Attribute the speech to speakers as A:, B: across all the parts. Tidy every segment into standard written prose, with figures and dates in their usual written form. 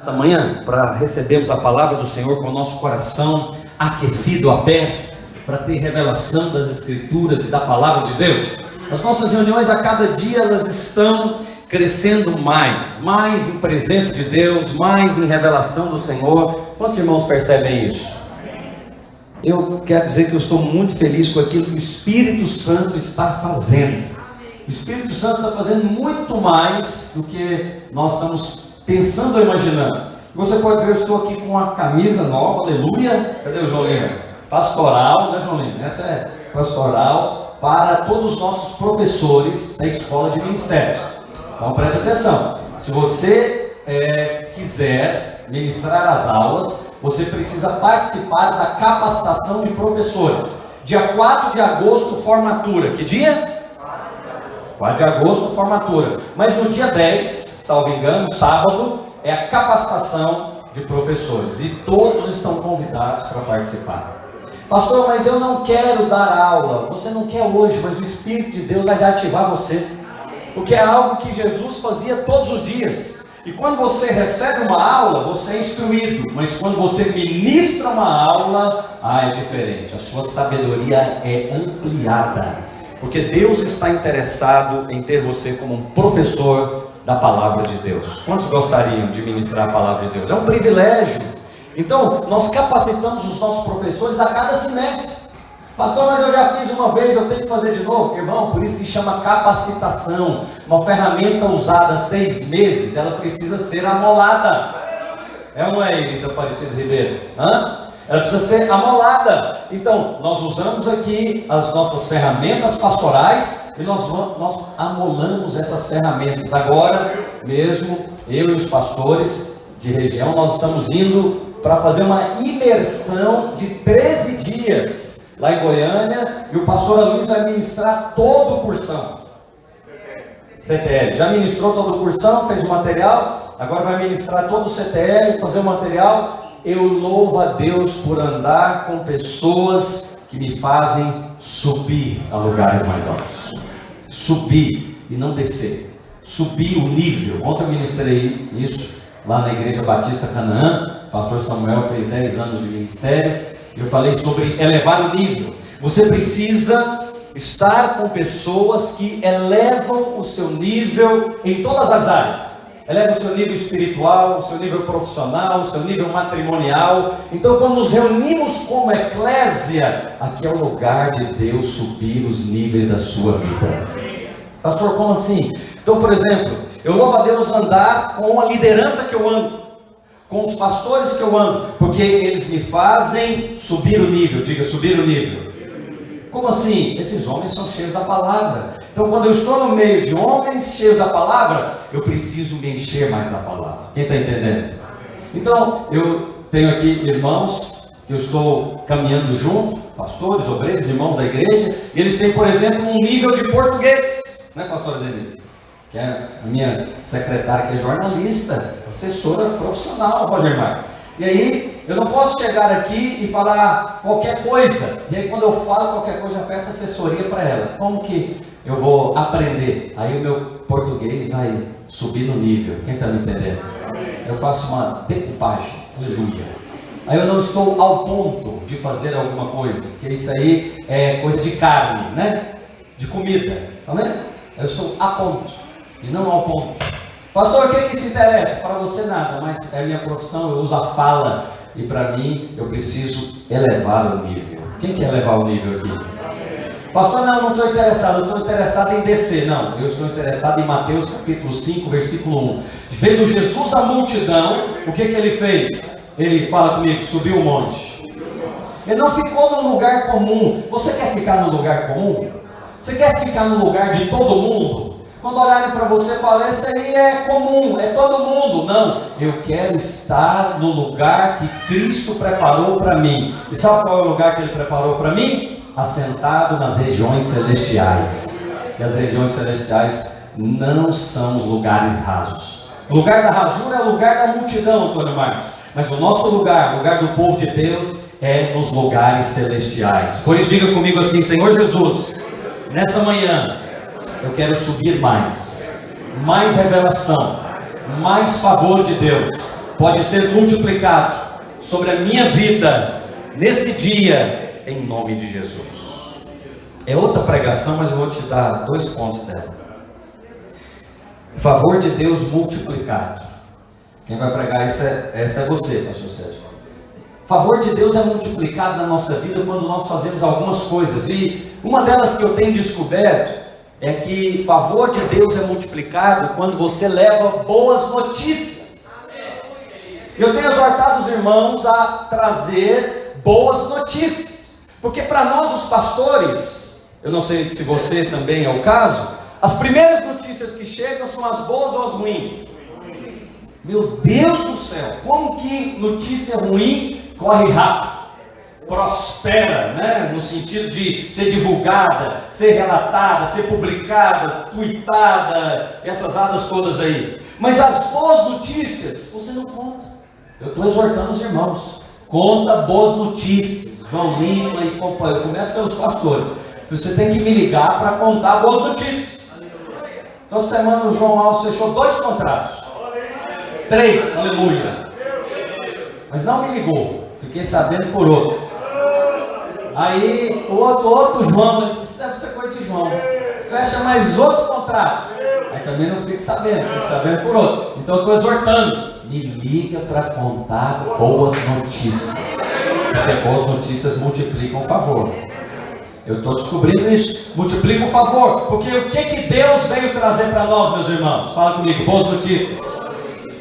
A: Esta manhã, para recebermos a palavra do Senhor com o nosso coração aquecido, aberto, para ter revelação das Escrituras e da palavra de Deus. As nossas reuniões a cada dia elas estão crescendo mais em presença de Deus, mais em revelação do Senhor. Quantos irmãos percebem isso? Eu quero dizer que eu estou muito feliz com aquilo que o Espírito Santo está fazendo. O Espírito Santo está fazendo muito mais do que nós estamos pensando ou imaginando. Você pode ver, eu estou aqui com uma camisa nova, aleluia. Cadê o João Lima? Pastoral, né, João Lima? Essa é pastoral para todos os nossos professores da escola de ministérios. Então preste atenção, se você quiser ministrar as aulas, você precisa participar da capacitação de professores. Dia 4 de agosto, formatura. Que dia? 4 de agosto, formatura. Mas no dia 10, salvo engano, sábado, é a capacitação de professores. E todos estão convidados para participar. Pastor, mas eu não quero dar aula. Você não quer hoje, mas o Espírito de Deus vai ativar você. Porque é algo que Jesus fazia todos os dias. E quando você recebe uma aula, você é instruído. Mas quando você ministra uma aula, é diferente. A sua sabedoria é ampliada. Porque Deus está interessado em ter você como um professor da palavra de Deus. Quantos gostariam de ministrar a palavra de Deus? É um privilégio. Então, nós capacitamos os nossos professores a cada semestre. Pastor, mas eu já fiz uma vez, eu tenho que fazer de novo? Irmão, por isso que chama capacitação. Uma ferramenta usada 6 meses, ela precisa ser amolada. É ou não é isso, Aparecido Ribeiro? Ela precisa ser amolada. Então, nós usamos aqui as nossas ferramentas pastorais e nós amolamos essas ferramentas. Agora mesmo, eu e os pastores de região, nós estamos indo para fazer uma imersão de 13 dias lá em Goiânia, e o pastor Luiz vai ministrar todo o cursão. CTL, já ministrou todo o cursão, fez o material, agora vai ministrar todo o CTL, fazer o material. Eu louvo a Deus por andar com pessoas que me fazem subir a lugares mais altos. Subir e não descer. Subir o nível. Ontem eu ministrei isso lá na Igreja Batista Canaã. O pastor Samuel fez 10 anos de ministério. Eu falei sobre elevar o nível. Você precisa estar com pessoas que elevam o seu nível em todas as áreas. Eleva o seu nível espiritual, o seu nível profissional, o seu nível matrimonial. Então, quando nos reunimos como eclésia, aqui é o lugar de Deus subir os níveis da sua vida. Pastor, como assim? Então, por exemplo, eu louvo a Deus andar com a liderança que eu ando, com os pastores que eu ando, porque eles me fazem subir o nível. Diga, subir o nível. Como assim? Esses homens são cheios da palavra. Então, quando eu estou no meio de homens cheios da palavra, eu preciso me encher mais da palavra. Quem está entendendo? Então, eu tenho aqui irmãos que eu estou caminhando junto, pastores, obreiros, irmãos da igreja, e eles têm, por exemplo, um nível de português, né, pastora Denise? Que é a minha secretária, que é jornalista, assessora profissional, Roger Marco. E aí, eu não posso chegar aqui e falar qualquer coisa. E aí, quando eu falo qualquer coisa, eu peço assessoria para ela. Como que eu vou aprender? Aí o meu português vai subir no nível. Quem está me entendendo? Eu faço uma decupagem. Aleluia. Aí eu não estou ao ponto de fazer alguma coisa, porque isso aí é coisa de carne, né? De comida. Tá vendo? Eu estou a ponto e não ao ponto. Pastor, o que se interessa? Para você nada, mas é a minha profissão, eu uso a fala. E para mim, eu preciso elevar o nível. Quem quer elevar o nível aqui? Pastor, não estou interessado, eu estou interessado em descer. Não, eu estou interessado em Mateus capítulo 5, versículo 1. Vendo Jesus a multidão, o que ele fez? Ele, fala comigo, subiu o monte. Ele não ficou no lugar comum. Você quer ficar no lugar comum? Você quer ficar no lugar de todo mundo? Quando olharem para você e falarem, isso aí é comum, é todo mundo. Não, eu quero estar no lugar que Cristo preparou para mim. E sabe qual é o lugar que Ele preparou para mim? Assentado nas regiões celestiais. E as regiões celestiais não são os lugares rasos. O lugar da rasura é o lugar da multidão, Antônio Marcos. Mas o nosso lugar, o lugar do povo de Deus, é nos lugares celestiais. Por isso diga comigo assim, Senhor Jesus, nessa manhã, eu quero subir mais revelação, mais favor de Deus, pode ser multiplicado sobre a minha vida nesse dia, em nome de Jesus. É outra pregação, mas eu vou te dar 2 pontos dela. Favor de Deus multiplicado. Quem vai pregar isso essa é você, pastor Sérgio. Favor de Deus é multiplicado na nossa vida quando nós fazemos algumas coisas, e uma delas que eu tenho descoberto é que favor de Deus é multiplicado quando você leva boas notícias. Eu tenho exortado os irmãos a trazer boas notícias, porque para nós os pastores, eu não sei se você também é o caso, as primeiras notícias que chegam são as boas ou as ruins. Meu Deus do céu, como que notícia ruim corre rápido, prospera, né? No sentido de ser divulgada, ser relatada, ser publicada, tweetada, essas hadas todas aí. Mas as boas notícias, você não conta. Eu estou exortando os irmãos, conta boas notícias. João Lima e companhia, começa pelos pastores. Você tem que me ligar para contar boas notícias. Então, essa semana o João Alves fechou 2 contratos. 3, aleluia. Mas não me ligou, fiquei sabendo por outro. Aí o outro João, ele disse, deve ser coisa de João. Fecha mais outro contrato. Aí também não fico sabendo por outro. Então eu estou exortando. Me liga para contar boas notícias. Porque boas notícias multiplicam o favor. Eu estou descobrindo isso. Multiplica o favor. Porque o que Deus veio trazer para nós, meus irmãos? Fala comigo, boas notícias.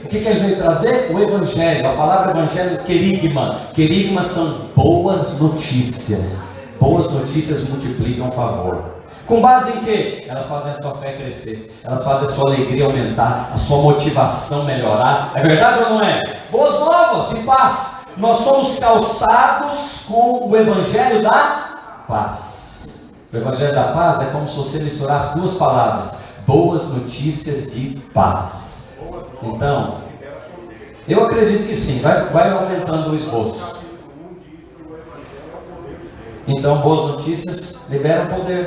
A: O que ele veio trazer? O Evangelho. A palavra Evangelho, querigma. Querigma são boas notícias. Boas notícias multiplicam o favor. Com base em quê? Elas fazem a sua fé crescer. Elas fazem a sua alegria aumentar. A sua motivação melhorar. É verdade ou não é? Boas novas de paz. Nós somos calçados com o Evangelho da paz. O Evangelho da paz é como se você misturasse 2 palavras. Boas notícias de paz. Então, eu acredito que sim, vai aumentando o esboço. Então, boas notícias liberam poder.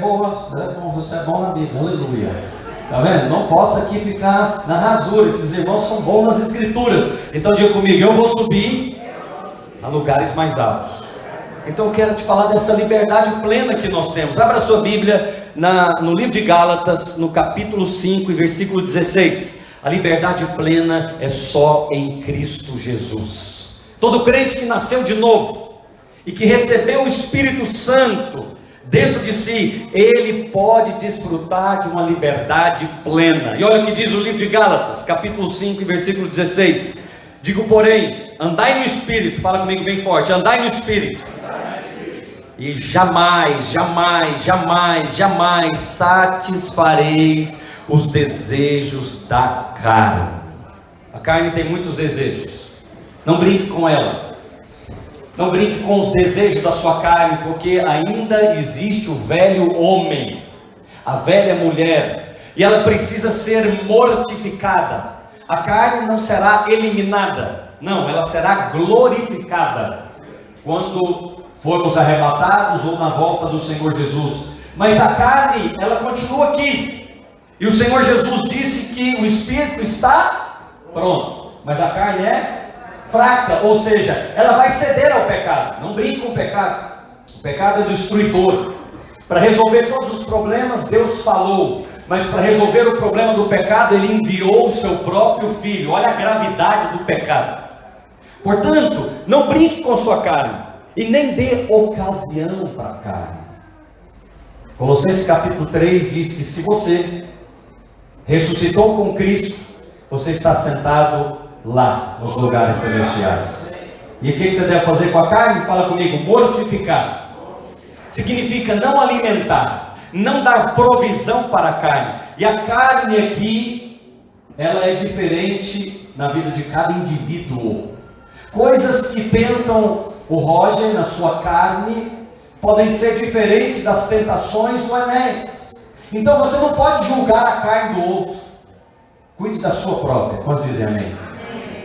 A: Você é bom na Bíblia, aleluia. Tá vendo? Não posso aqui ficar na rasura, esses irmãos são bons nas escrituras. Então diga comigo, eu vou subir a lugares mais altos. Então eu quero te falar dessa liberdade plena que nós temos. Abra a sua Bíblia no livro de Gálatas, no capítulo 5 e versículo 16. A liberdade plena é só em Cristo Jesus. Todo crente que nasceu de novo e que recebeu o Espírito Santo dentro de si, ele pode desfrutar de uma liberdade plena. E olha o que diz o livro de Gálatas, capítulo 5 e versículo 16. Digo, porém, andai no Espírito. Fala comigo bem forte, andai no Espírito. E jamais satisfareis os desejos da carne. A carne tem muitos desejos. Não brinque com ela. Não brinque com os desejos da sua carne, porque ainda existe o velho homem, a velha mulher, e ela precisa ser mortificada. A carne não será eliminada, não, ela será glorificada quando formos arrebatados ou na volta do Senhor Jesus. Mas a carne, ela continua aqui. E o Senhor Jesus disse que o Espírito está pronto, mas a carne é fraca, ou seja, ela vai ceder ao pecado. Não brinque com o pecado. O pecado é destruidor. Para resolver todos os problemas, Deus falou, mas para resolver o problema do pecado, Ele enviou o seu próprio Filho. Olha a gravidade do pecado. Portanto, não brinque com sua carne, e nem dê ocasião para a carne. Colossenses capítulo 3 diz que se você ressuscitou com Cristo, você está sentado lá nos lugares celestiais. E o que você deve fazer com a carne? Fala comigo, mortificar. Significa não alimentar, não dar provisão para a carne. E a carne aqui, ela é diferente na vida de cada indivíduo. Coisas que tentam o Roger na sua carne podem ser diferentes das tentações do Enéas. Então você não pode julgar a carne do outro. Cuide da sua própria. Quantos dizem amém?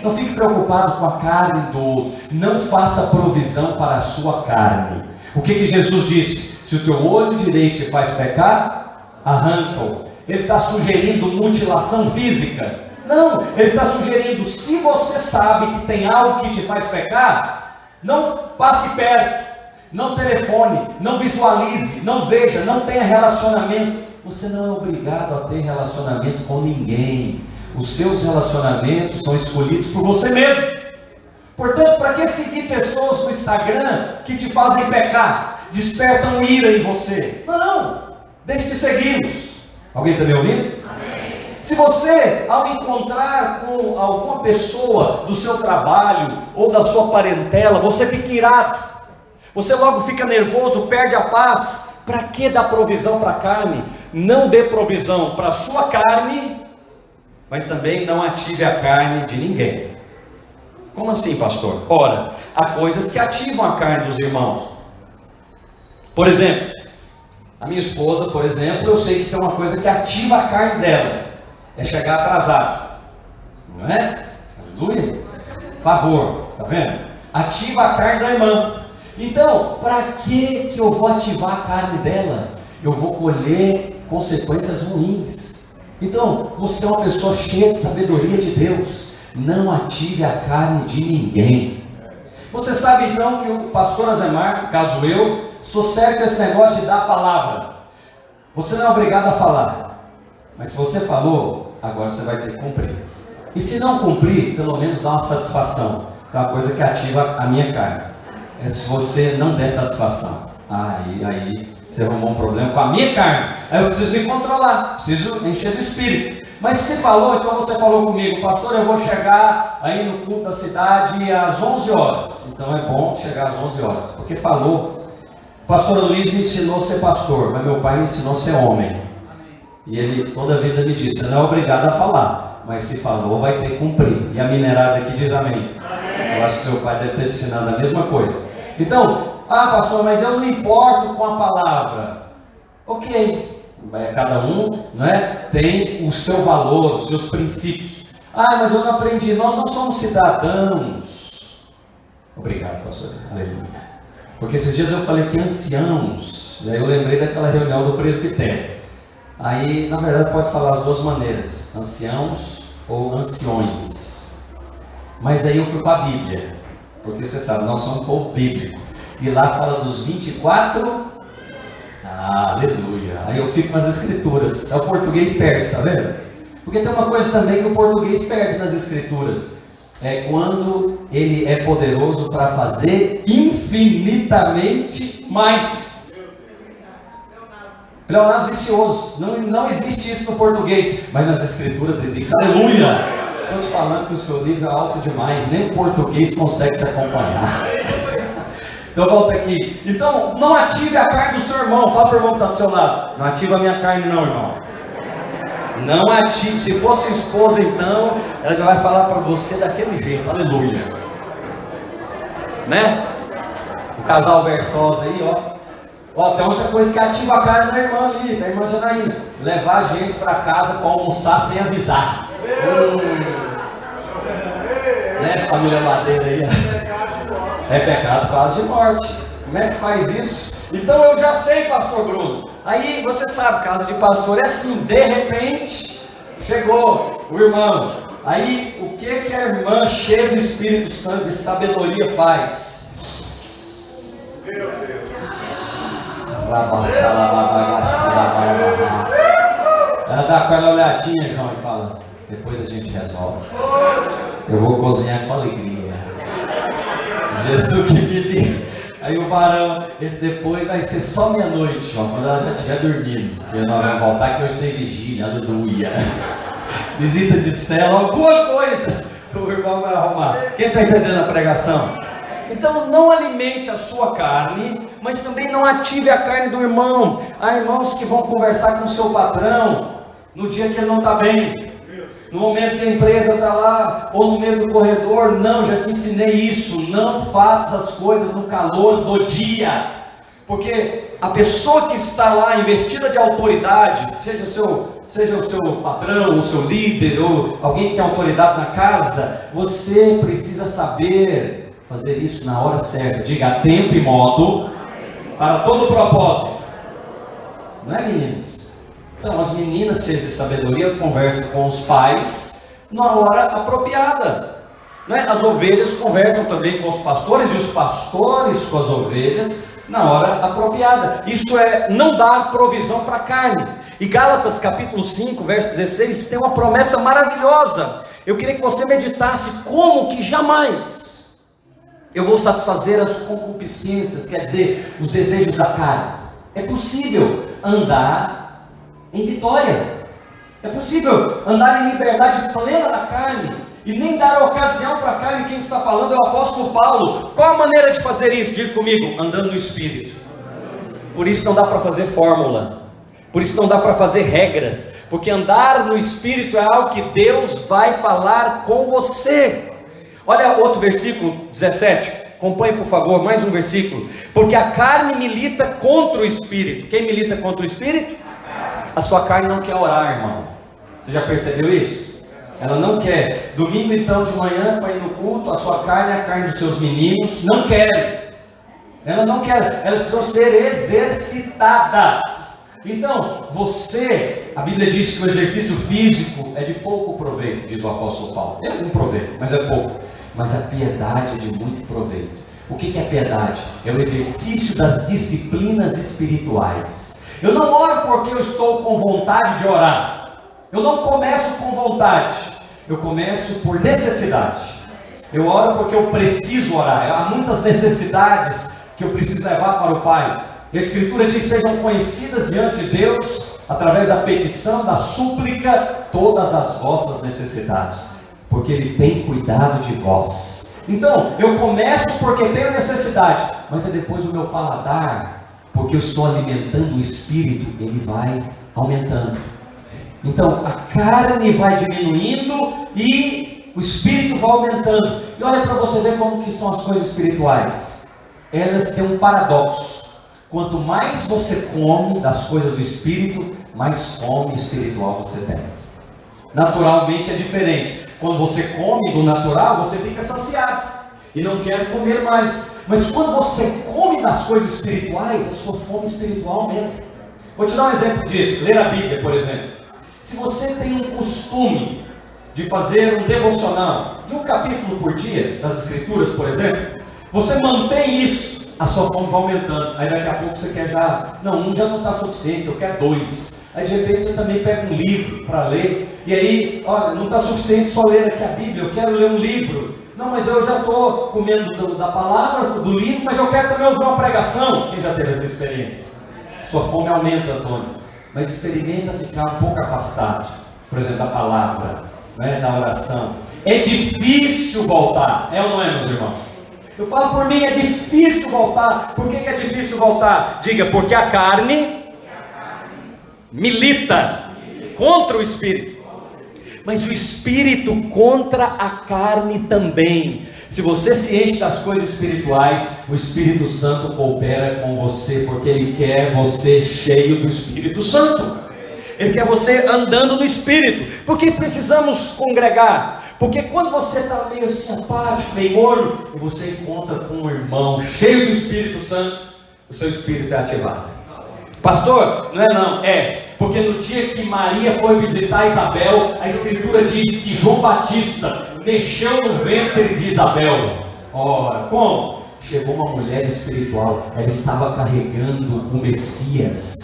A: Não fique preocupado com a carne do outro. Não faça provisão para a sua carne. O que Jesus disse? Se o teu olho direito te faz pecar, arranca-o. Ele está sugerindo mutilação física. Não, ele está sugerindo, se você sabe que tem algo que te faz pecar, não passe perto, não telefone, não visualize, não veja, não tenha relacionamento. Você não é obrigado a ter relacionamento com ninguém. Os seus relacionamentos são escolhidos por você mesmo. Portanto, para que seguir pessoas no Instagram que te fazem pecar, despertam ira em você? Não, deixe de segui-los. Alguém está me ouvindo? Se você, ao encontrar com alguma pessoa do seu trabalho ou da sua parentela, você fica irado, você logo fica nervoso, perde a paz, para que dar provisão para a carne? Não dê provisão para a sua carne, mas também não ative a carne de ninguém. Como assim, pastor? Ora, há coisas que ativam a carne dos irmãos. Por exemplo, a minha esposa, por exemplo, eu sei que tem uma coisa que ativa a carne dela. É chegar atrasado, não é? Aleluia, pavor, tá vendo? Ativa a carne da irmã. Então, para que eu vou ativar a carne dela? Eu vou colher consequências ruins. Então, você é uma pessoa cheia de sabedoria de Deus, não ative a carne de ninguém. Você sabe então que o pastor Azemar, no caso eu, sou sério com esse negócio de dar a palavra. Você não é obrigado a falar, mas se você falou, agora você vai ter que cumprir. E se não cumprir, pelo menos dá uma satisfação, que é uma coisa que ativa a minha carne. É se você não der satisfação, aí você arrumou um problema com a minha carne. Aí eu preciso me controlar, preciso encher do espírito. Mas se falou, então você falou comigo, pastor, eu vou chegar aí no culto da cidade às 11 horas. Então é bom chegar às 11 horas, porque falou. O pastor Luiz me ensinou a ser pastor, mas meu pai me ensinou a ser homem. E ele toda a vida me disse, você não é obrigado a falar, mas se falou, vai ter que cumprir. E a minerada aqui diz amém. Eu acho que seu pai deve ter te ensinado a mesma coisa. Então, pastor, mas eu não importo com a palavra. Ok, cada um, né, tem o seu valor, os seus princípios. Mas eu não aprendi, nós não somos cidadãos. Obrigado, pastor. Aleluia. Porque esses dias eu falei que anciãos, e aí eu lembrei daquela reunião do presbitério. Aí, na verdade, pode falar as duas maneiras, anciãos ou anciões. Mas aí eu fui para a Bíblia, porque você sabe, nós somos um povo bíblico. E lá fala dos 24, aleluia. Aí eu fico nas escrituras, o português perde, tá vendo? Porque tem uma coisa também que o português perde nas escrituras. É quando ele é poderoso para fazer infinitamente mais. Pleonasmo vicioso, não existe isso no português, mas nas escrituras existe. Aleluia! Estou te falando que o seu nível é alto demais, nem o português consegue te acompanhar. Então volta aqui. Então não ative a carne do seu irmão. Fala para o irmão que está do seu lado. Não ativa a minha carne não, irmão. Não ative. Se fosse esposa então, ela já vai falar para você daquele jeito. Aleluia. Né? O casal Versosa aí, tem outra coisa que ativa a carne da irmã ali, da irmã Janaína. Levar a gente para casa para almoçar sem avisar. Né, família Madeira aí. É pecado quase de morte. Como é que faz isso? Então eu já sei, pastor Bruno. Aí você sabe, casa de pastor é assim, de repente chegou o irmão. Aí o que a irmã cheia do Espírito Santo de sabedoria faz? Meu Deus. Ela dá aquela olhadinha, João, e fala, depois a gente resolve. Eu vou cozinhar com alegria. Jesus que me livre. Aí o varão, esse depois vai ser só meia-noite, quando ela já estiver dormindo. Porque nós vamos voltar que hoje tem vigília, aleluia. Visita de cela, alguma coisa o irmão vai arrumar. Quem está entendendo a pregação? Então não alimente a sua carne, mas também não ative a carne do irmão. Há irmãos que vão conversar com o seu patrão no dia que ele não está bem. No momento que a empresa está lá, ou no meio do corredor. Não, já te ensinei isso. Não faça as coisas no calor do dia. Porque a pessoa que está lá investida de autoridade, seja o seu patrão, o seu líder, ou alguém que tem autoridade na casa, você precisa saber fazer isso na hora certa. Diga a tempo e modo, para todo propósito. Não é, meninas? Então as meninas cheias de sabedoria conversam com os pais na hora apropriada. Né? As ovelhas conversam também com os pastores e os pastores com as ovelhas na hora apropriada. Isso é não dar provisão para a carne. E Gálatas capítulo 5, verso 16, tem uma promessa maravilhosa. Eu queria que você meditasse como que jamais eu vou satisfazer as concupiscências, quer dizer, os desejos da carne. É possível andar em vitória. É possível andar em liberdade plena da carne e nem dar ocasião para a carne. Quem está falando é o apóstolo Paulo. Qual a maneira de fazer isso? Diga comigo: andando no Espírito. Por isso não dá para fazer fórmula, por isso não dá para fazer regras, porque andar no Espírito é algo que Deus vai falar com você. Olha outro versículo 17, acompanhe por favor, mais um versículo. Porque a carne milita contra o Espírito. Quem milita contra o Espírito? A sua carne não quer orar, irmão. Você já percebeu isso? Ela não quer. Domingo então de manhã para ir no culto, a sua carne é a carne dos seus meninos, não querem. Ela não quer, elas precisam ser exercitadas. Então, a Bíblia diz que o exercício físico é de pouco proveito, diz o apóstolo Paulo. Tem algum proveito, mas é pouco. Mas a piedade é de muito proveito. O que é piedade? É o exercício das disciplinas espirituais. Eu não oro porque eu estou com vontade de orar. Eu não começo com vontade. Eu começo por necessidade. Eu oro porque eu preciso orar. Há muitas necessidades que eu preciso levar para o Pai. A Escritura diz: sejam conhecidas diante de Deus, através da petição, da súplica, todas as vossas necessidades, porque Ele tem cuidado de vós. Então, eu começo porque tenho necessidade, mas é depois o meu paladar, porque eu estou alimentando o Espírito, ele vai aumentando. Então, a carne vai diminuindo e o Espírito vai aumentando. E olha para você ver como que são as coisas espirituais. Elas têm um paradoxo. Quanto mais você come das coisas do Espírito, mais fome espiritual você tem. Naturalmente é diferente. Quando você come do natural, você fica saciado e não quer comer mais. Mas quando você come das coisas espirituais, a sua fome espiritual aumenta. Vou te dar um exemplo disso. Ler a Bíblia, por exemplo. Se você tem um costume de fazer um devocional de um capítulo por dia das Escrituras, por exemplo, você mantém isso, a sua fome vai aumentando. Aí daqui a pouco você quer um já não está suficiente, eu quero 2. Aí de repente você também pega um livro para ler, e aí, olha, não está suficiente só ler aqui a Bíblia, eu quero ler um livro. Não, mas eu já estou comendo da palavra, do livro, mas eu quero também ouvir uma pregação. Quem já teve essa experiência? Sua fome aumenta, Antônio. Mas experimenta ficar um pouco afastado, por exemplo, da palavra, né, da oração. É difícil voltar, é ou não é, meus irmãos? Eu falo por mim, é difícil voltar. Por que é difícil voltar? Diga: porque a carne milita contra o Espírito, mas o Espírito contra a carne também. Se você se enche das coisas espirituais, o Espírito Santo coopera com você, porque Ele quer você cheio do Espírito Santo. Ele quer você andando no Espírito. Por que precisamos congregar? Porque quando você está meio assim apático, meio morno, e você encontra com um irmão cheio do Espírito Santo, o seu espírito é ativado. Pastor, não é não, é. Porque no dia que Maria foi visitar Isabel, a Escritura diz que João Batista mexeu no ventre de Isabel. Ora, como? Chegou uma mulher espiritual, ela estava carregando o Messias.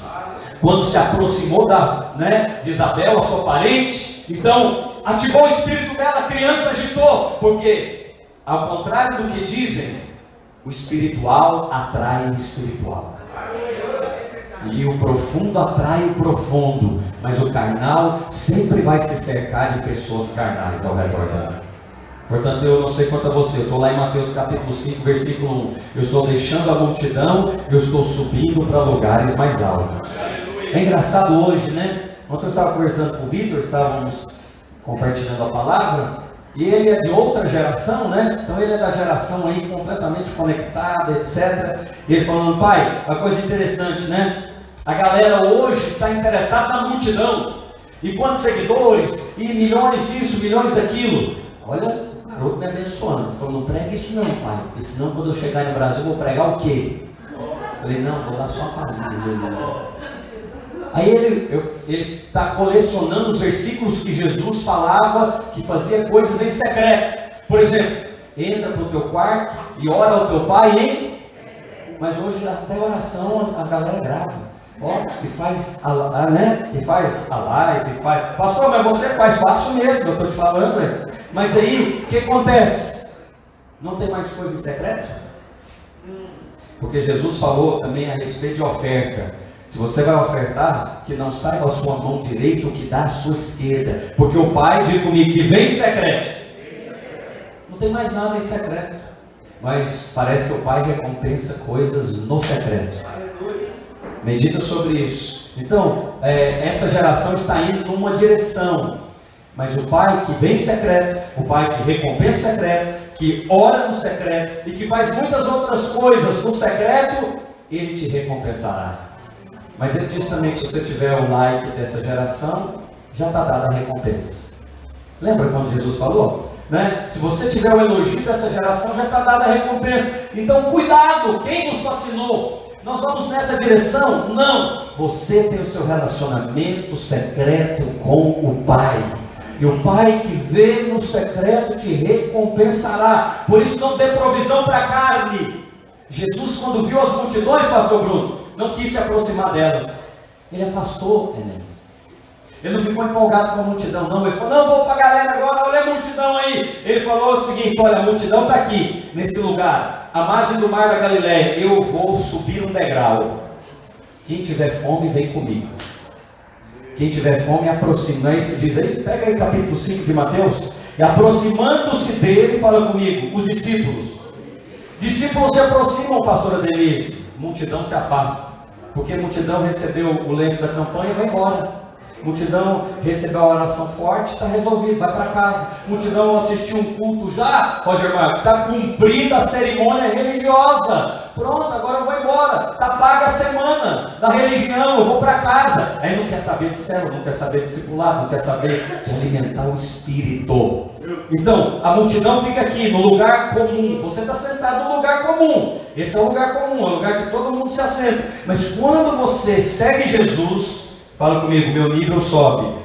A: Quando se aproximou de Isabel, a sua parente, então ativou o espírito dela, a criança agitou, porque ao contrário do que dizem, o espiritual atrai o espiritual, e o profundo atrai o profundo, mas o carnal sempre vai se cercar de pessoas carnais ao redor dela. Portanto, eu não sei quanto a você, eu estou lá em Mateus capítulo 5, versículo 1, eu estou deixando a multidão, eu estou subindo para lugares mais altos. É engraçado hoje, né? Ontem eu estava conversando com o Vitor, estávamos compartilhando a palavra, e ele é de outra geração, né? Então ele é da geração aí completamente conectada, etc. E ele falando: pai, uma coisa interessante, né? A galera hoje está interessada na multidão, e quantos seguidores, e milhões disso, milhões daquilo. Olha, o garoto me abençoando. Ele falou: não pregue isso não, pai, porque senão quando eu chegar no Brasil eu vou pregar o quê? Eu falei: não, vou dar só a palhinha. Aí ele está colecionando os versículos que Jesus falava, que fazia coisas em secreto. Por exemplo, entra para o teu quarto e ora ao teu pai em... Mas hoje até oração a galera grava, ó, e faz né? E faz a live, faz... Pastor, mas você faz, faço mesmo, eu estou te falando. Mas aí, o que acontece? Não tem mais coisa em secreto? Porque Jesus falou também a respeito de oferta. Se você vai ofertar, que não saiba a sua mão direita o que dá a sua esquerda. Porque o Pai, diz comigo, que vem em secreto. Não tem mais nada em secreto. Mas parece que o Pai recompensa coisas no secreto. Medita sobre isso. Então, essa geração está indo numa direção. Mas o Pai que vem em secreto, o Pai que recompensa em secreto, que ora no secreto e que faz muitas outras coisas no secreto, Ele te recompensará. Mas Ele diz também que se você tiver o like dessa geração, já está dada a recompensa. Lembra quando Jesus falou? Né? Se você tiver o elogio dessa geração, já está dada a recompensa. Então cuidado, quem nos fascinou? Nós vamos nessa direção? Não! Você tem o seu relacionamento secreto com o Pai. E o Pai que vê no secreto te recompensará. Por isso não dê provisão para a carne. Jesus, quando viu as multidões, pastor Bruno, não quis se aproximar delas. Ele afastou elas. Ele não ficou empolgado com a multidão, não. Ele falou, não, vou para a galera agora, olha a multidão aí. Ele falou o seguinte, olha, a multidão está aqui, nesse lugar, à margem do mar da Galileia. Eu vou subir um degrau. Quem tiver fome, vem comigo. Quem tiver fome, aproxima. Não é isso que diz aí? Pega aí capítulo 5 de Mateus. E aproximando-se dele, fala comigo, os discípulos. Discípulos se aproximam, pastora Denise. Multidão se afasta. Porque a multidão recebeu o lenço da campanha e vai embora. Multidão recebeu a oração forte, está resolvido, vai para casa. Multidão assistiu um culto já, Roger Marcos, está cumprida a cerimônia religiosa. Pronto, agora eu vou embora. Está paga a semana da religião, eu vou para casa. Aí não quer saber de célula, não quer saber de discipulado, não quer saber de alimentar o espírito. Então, a multidão fica aqui, no lugar comum. Você está sentado no lugar comum. Esse é o lugar comum, é o lugar que todo mundo se assenta. Mas quando você segue Jesus, fala comigo, meu nível sobe.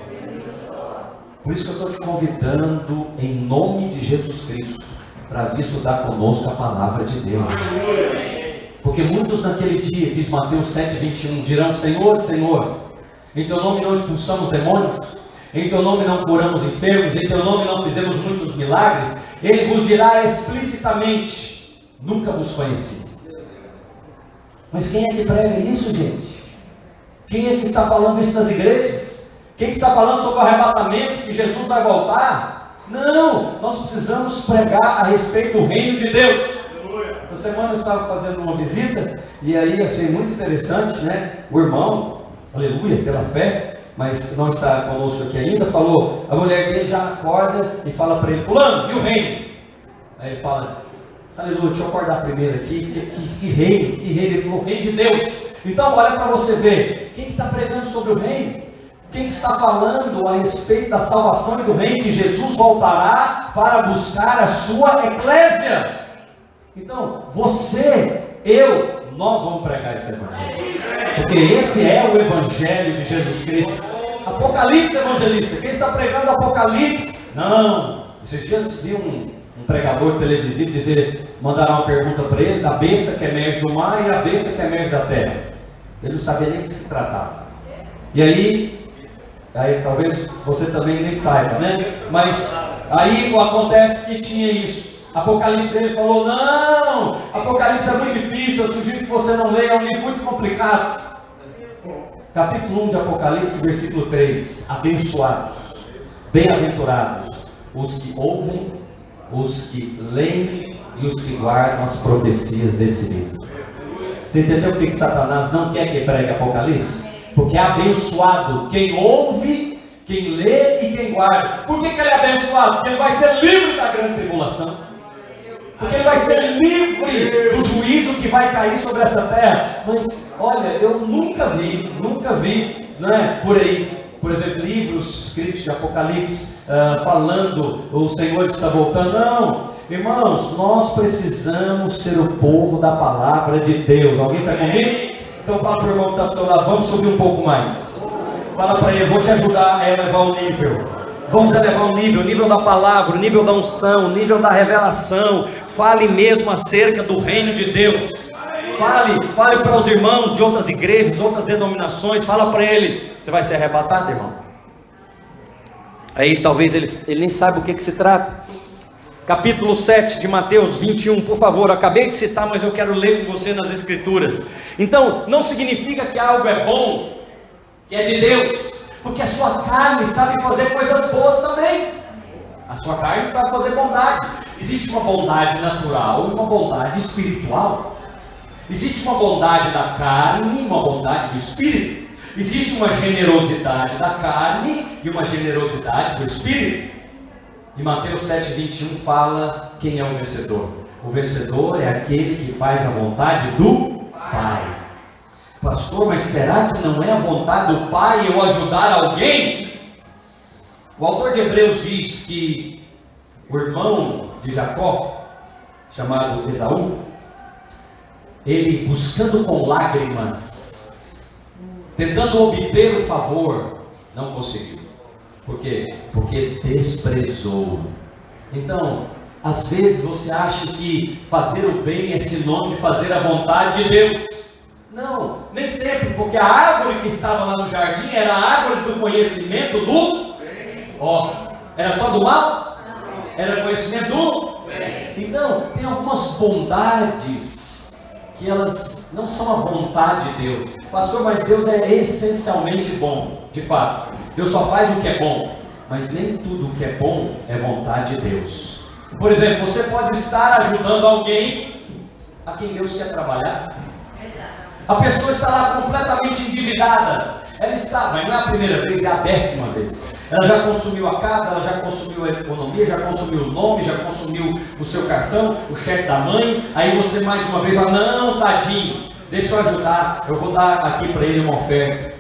A: Por isso que eu estou te convidando, em nome de Jesus Cristo, para vir estudar conosco a palavra de Deus. Porque muitos naquele dia, diz Mateus 7,21, dirão, Senhor, Senhor, em teu nome não expulsamos demônios, em teu nome não curamos enfermos, em teu nome não fizemos muitos milagres. Ele vos dirá explicitamente, nunca vos conheci. Mas quem é que prega isso, gente? Quem é que está falando isso nas igrejas? Quem é que está falando sobre o arrebatamento, que Jesus vai voltar? Não, nós precisamos pregar a respeito do reino de Deus. Essa semana eu estava fazendo uma visita, e aí achei muito interessante, né? O irmão, aleluia, pela fé, mas não está conosco aqui ainda, falou, a mulher dele já acorda e fala para ele, fulano, e o reino? Aí ele fala, aleluia, deixa eu acordar primeiro aqui, que reino, ele falou, o reino de Deus. Então olha para você ver, quem está pregando sobre o reino? Quem está falando a respeito da salvação e do reino, que Jesus voltará para buscar a sua eclésia? Então, você, nós vamos pregar esse evangelho, porque esse é o evangelho de Jesus Cristo. Apocalipse evangelista, quem está pregando Apocalipse? Não, esses dias vi um pregador televisivo dizer, mandaram uma pergunta para ele, da besta que emerge do mar e a besta que emerge da terra. Ele não sabia nem o que se tratava. E aí talvez você também nem saiba, né? Mas aí acontece que tinha isso. Apocalipse, ele falou, não, Apocalipse é muito difícil, eu sugiro que você não leia, é um livro muito complicado. Capítulo 1 de Apocalipse, versículo 3, abençoados, bem-aventurados, os que ouvem, os que leem e os que guardam as profecias desse livro. Você entendeu por que Satanás não quer que pregue Apocalipse? Porque é abençoado quem ouve, quem lê e quem guarda. Por que ele é abençoado? Porque ele vai ser livre da grande tribulação. Porque ele vai ser livre do juízo que vai cair sobre essa terra. Mas, olha, eu nunca vi, né, por aí, por exemplo, livros escritos de Apocalipse, falando, o Senhor está voltando. Não, irmãos, nós precisamos ser o povo da palavra de Deus. Alguém está comigo? Então fala para o irmão que está do seu lado, vamos subir um pouco mais. Fala para ele, vou te ajudar a elevar o nível. Vamos elevar o nível da palavra, o nível da unção, o nível da revelação. Fale mesmo acerca do reino de Deus. Fale para os irmãos de outras igrejas, outras denominações. Fala para ele, você vai ser arrebatado, irmão? Aí talvez ele nem saiba o que se trata. Capítulo 7 de Mateus 21, por favor, acabei de citar, mas eu quero ler com você nas escrituras. Então, não significa que algo é bom, que é de Deus, porque a sua carne sabe fazer coisas boas também. A sua carne sabe fazer bondade. Existe uma bondade natural e uma bondade espiritual. Existe uma bondade da carne e uma bondade do espírito. Existe uma generosidade da carne e uma generosidade do espírito. E Mateus 7,21 fala quem é o vencedor. O vencedor é aquele que faz a vontade do Pai. Pastor, mas será que não é a vontade do Pai eu ajudar alguém? O autor de Hebreus diz que o irmão de Jacó, chamado Esaú, ele buscando com lágrimas, tentando obter o favor, não conseguiu. Por quê? Porque desprezou. Então, às vezes você acha que fazer o bem é sinônimo de fazer a vontade de Deus. Não, nem sempre, porque a árvore que estava lá no jardim era a árvore do conhecimento do... era só do mal? Era conhecimento do... Então, tem algumas bondades que elas não são a vontade de Deus. Pastor, mas Deus é essencialmente bom. De fato, Deus só faz o que é bom, mas nem tudo o que é bom é vontade de Deus. Por exemplo, você pode estar ajudando alguém a quem Deus quer trabalhar. A pessoa está lá completamente endividada. Ela está, mas não é a primeira vez, é a 10ª vez. Ela já consumiu a casa, ela já consumiu a economia, já consumiu o nome, já consumiu o seu cartão, o cheque da mãe. Aí você mais uma vez fala, não, tadinho, deixa eu ajudar, eu vou dar aqui para ele uma oferta.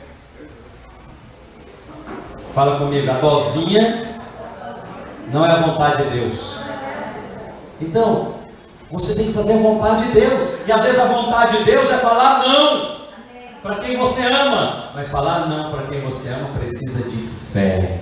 A: Fala comigo, a dosinha não é a vontade de Deus. Então, você tem que fazer a vontade de Deus. E às vezes a vontade de Deus é falar não para quem você ama. Mas falar não para quem você ama precisa de fé.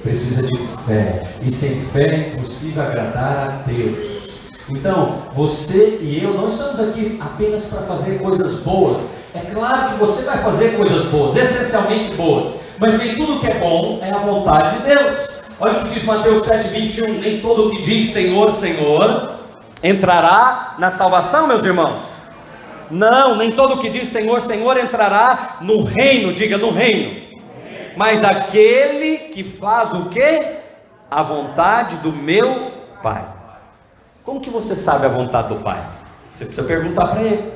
A: Precisa de fé. E sem fé é impossível agradar a Deus. Então, você e eu não estamos aqui apenas para fazer coisas boas. É claro que você vai fazer coisas boas, essencialmente boas. Mas nem tudo que é bom é a vontade de Deus. Olha o que diz Mateus 7,21. Nem todo o que diz Senhor, Senhor entrará na salvação, meus irmãos. Não, nem todo o que diz Senhor, Senhor entrará no reino. Diga, no reino. Mas aquele que faz o quê? A vontade do meu Pai. Como que você sabe a vontade do Pai? Você precisa perguntar para Ele.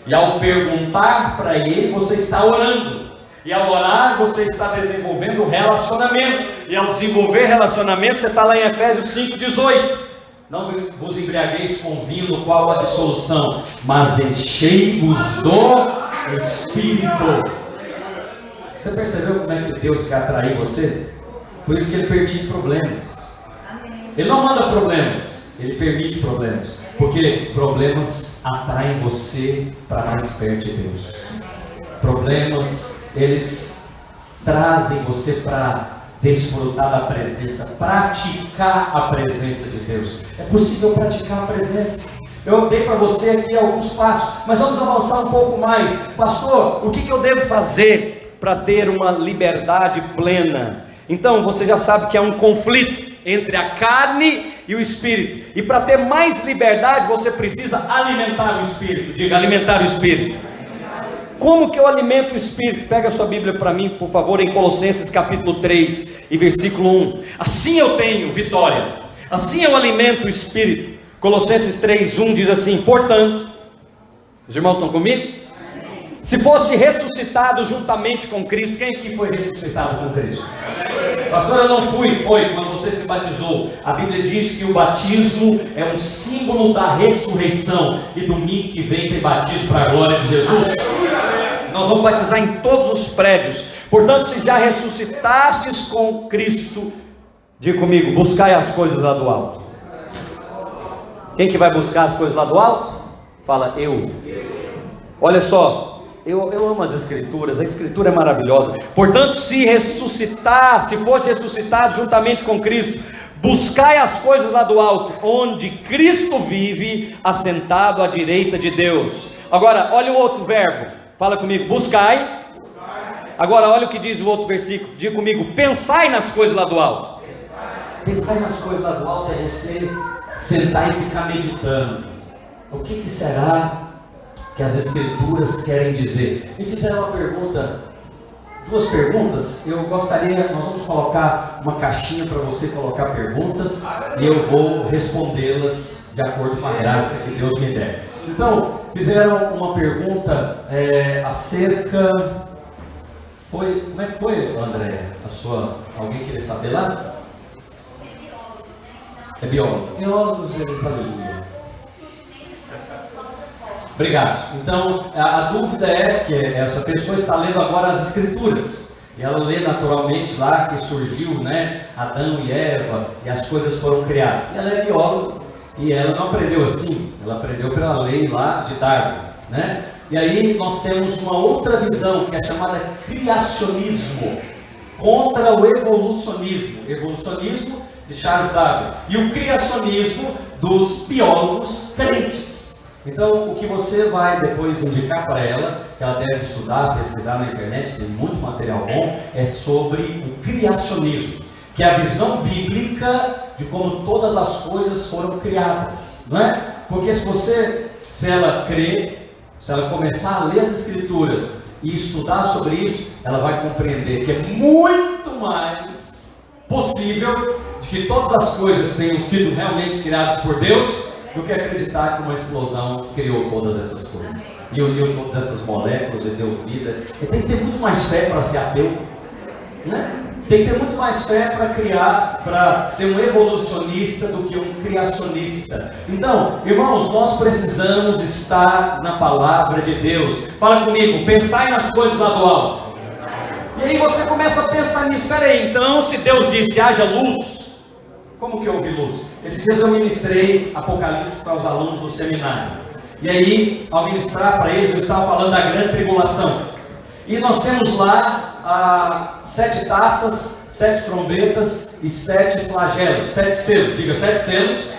A: E ao perguntar para Ele, você está orando. E ao orar, você está desenvolvendo relacionamento. E ao desenvolver relacionamento, você está lá em Efésios 5,18. Não vos embriagueis com vinho no qual há dissolução, mas enchei-vos do Espírito. Você percebeu como é que Deus quer atrair você? Por isso que Ele permite problemas. Ele não manda problemas, Ele permite problemas. Porque problemas atraem você para mais perto de Deus. Problemas, eles trazem você para desfrutar da presença, praticar a presença de Deus. É possível praticar a presença. Eu dei para você aqui alguns passos, mas vamos avançar um pouco mais. Pastor, o que eu devo fazer para ter uma liberdade plena? Então você já sabe que há um conflito entre a carne e o espírito, e para ter mais liberdade você precisa alimentar o espírito. Diga, alimentar o espírito. Como que eu alimento o espírito? Pega a sua Bíblia para mim, por favor, em Colossenses capítulo 3 e versículo 1. Assim eu tenho vitória, assim eu alimento o espírito. Colossenses 3:1 diz assim: portanto, os irmãos estão comigo? Se foste ressuscitado juntamente com Cristo. Quem aqui foi ressuscitado com Cristo? Pastor, eu não fui. Foi quando você se batizou. A Bíblia diz que o batismo é um símbolo da ressurreição. E domingo que vem tem batismo para a glória de Jesus. Nós vamos batizar em todos os prédios. Portanto, se já ressuscitastes com Cristo, diga comigo, buscai as coisas lá do alto. Quem que vai buscar as coisas lá do alto? Fala, eu. Olha só, eu amo as Escrituras, a Escritura é maravilhosa. Portanto, se fosse ressuscitado juntamente com Cristo, buscai as coisas lá do alto, onde Cristo vive, assentado à direita de Deus. Agora, olha o outro verbo, fala comigo, buscai. Agora, olha o que diz o outro versículo, diga comigo, pensai nas coisas lá do alto. Pensar nas coisas lá do alto é você sentar e ficar meditando. O que será que as Escrituras querem dizer? Me fizeram uma pergunta, duas perguntas. Eu gostaria, nós vamos colocar uma caixinha para você colocar perguntas e eu vou respondê-las de acordo com a graça que Deus me der. Então, fizeram uma pergunta acerca... como é que foi, André? Alguém queria saber lá? É biólogo. Biólogos, eles aleluia. Obrigado. Então, a dúvida é que essa pessoa está lendo agora as Escrituras. E ela lê naturalmente lá que surgiu, né, Adão e Eva, e as coisas foram criadas. E ela é bióloga, e ela não aprendeu assim. Ela aprendeu pela lei lá de Darwin, né? E aí nós temos uma outra visão, que é chamada criacionismo, contra o evolucionismo. Evolucionismo de Charles Darwin. E o criacionismo dos biólogos crentes. Então, o que você vai depois indicar para ela, que ela deve estudar, pesquisar na internet, tem muito material bom, é sobre o criacionismo, que é a visão bíblica de como todas as coisas foram criadas, não é? Porque se ela crer, se ela começar a ler as Escrituras e estudar sobre isso, ela vai compreender que é muito mais possível de que todas as coisas tenham sido realmente criadas por Deus, do que acreditar que uma explosão criou todas essas coisas e uniu todas essas moléculas e deu vida. E tem que ter muito mais fé para ser ateu, né? Tem que ter muito mais fé para ser um evolucionista do que um criacionista. Então, irmãos, nós precisamos estar na palavra de Deus. Fala comigo, pensai nas coisas lá do alto. E aí você começa a pensar nisso. Espera aí, então, se Deus disse haja luz, como que houve luz? Esses dias eu ministrei Apocalipse para os alunos do seminário. E aí, ao ministrar para eles, eu estava falando da grande tribulação. E nós temos lá 7 taças, 7 trombetas e 7 flagelos, 7 selos. Diga, 7 selos,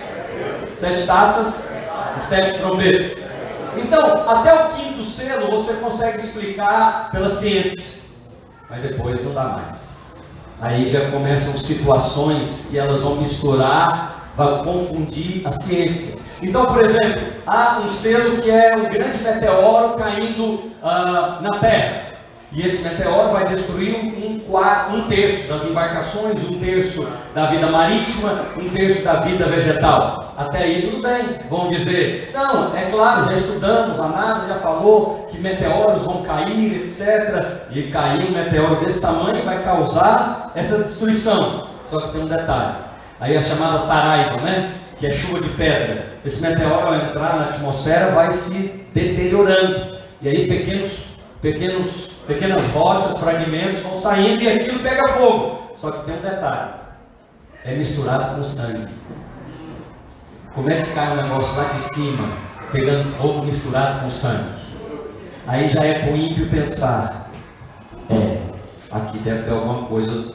A: 7 taças e 7 trombetas. Então, até o 5º selo você consegue explicar pela ciência. Mas depois não dá mais. Aí já começam situações que elas vão misturar, vão confundir a ciência. Então, por exemplo, há um selo que é um grande meteoro caindo na Terra. E esse meteoro vai destruir um terço das embarcações, 1/3 da vida marítima, 1/3 da vida vegetal. Até aí tudo bem. Vão dizer, não, é claro, já estudamos, a NASA já falou que meteoros vão cair, etc. E cair um meteoro desse tamanho vai causar essa destruição. Só que tem um detalhe. Aí a chamada Saraiva, né? Que é chuva de pedra. Esse meteoro, ao entrar na atmosfera, vai se deteriorando. E aí pequenas rochas, fragmentos vão saindo e aquilo pega fogo. Só que tem um detalhe, é misturado com sangue. Como é que cai um negócio lá de cima, pegando fogo misturado com sangue? Aí já é para o ímpio pensar, aqui deve ter alguma coisa